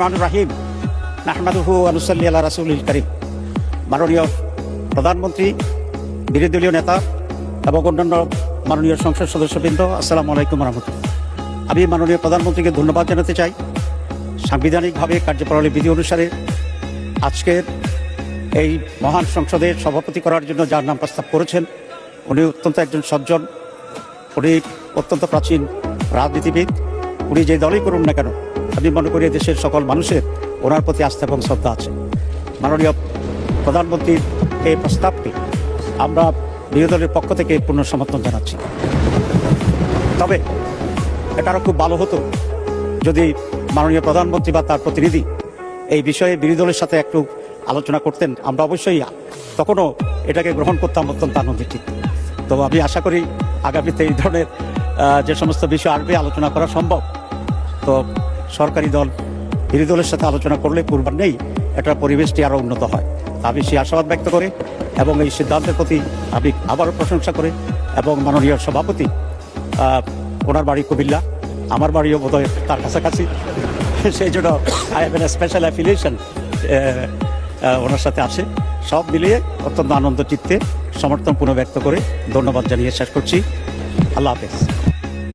রাহিম নাহমাদুহু ওয়া নুসাল্লি আলা রাসূলিল কারীম। মাননীয় প্রধানমন্ত্রী, বিরোধী দলীয় নেতা এবং অন্যান্য মাননীয় সংসদ সদস্যবৃন্দ, আসসালামু আলাইকুম ওয়া রাহমাতুল্লাহ। আমি মাননীয় প্রধানমন্ত্রীকে ধন্যবাদ জানাতে চাই। সাংবিধানিকভাবে কার্যপ্রণালী বিধি অনুসারে আজকের এই মহান সংসদের সভাপতি করার জন্য যার নাম প্রস্তাব করেছেন, উনি অত্যন্ত একজন সজ্জন, উনি অত্যন্ত প্রাচীন রাজনীতিবিদ। উনি যে দলই করুন না কেন, আমি মনে করি দেশের সকল মানুষের ওনার প্রতি আস্থা এবং শ্রদ্ধা আছে। মাননীয় প্রধানমন্ত্রীর এই প্রস্তাবকে আমরা বিরোধী দলের পক্ষ থেকে পূর্ণ সমর্থন জানাচ্ছি। তবে এটা আরও খুব ভালো হতো যদি মাননীয় প্রধানমন্ত্রী বা তার প্রতিনিধি এই বিষয়ে বিরোধী দলের সাথে একটু আলোচনা করতেন। আমরা অবশ্যই তখনও এটাকে গ্রহণ করতাম অত্যন্ত আনন্দিত। তো আমি আশা করি আগামীতে এই ধরনের যে সমস্ত বিষয় আসবে আলোচনা করা সম্ভব। তো সরকারি দল বিরোধী দলের সাথে আলোচনা করলে পূর্বার নেই এটার পরিবেশটি আরও উন্নত হয়। আমি সেই আশাবাদ ব্যক্ত করে এবং এই সিদ্ধান্তের প্রতি আমি আবারও প্রশংসা করে এবং মাননীয় সভাপতি, ওনার বাড়ি কুমিল্লা, আমার বাড়িও বোধহয় তার কাছাকাছি, সেই জন্য I have a special affiliation ওনার সাথে আছে। সব মিলিয়ে অত্যন্ত আনন্দ চিত্তে সমর্থন পুনঃ ব্যক্ত করে ধন্যবাদ জানিয়ে শেষ করছি। আল্লাহ হাফেজ।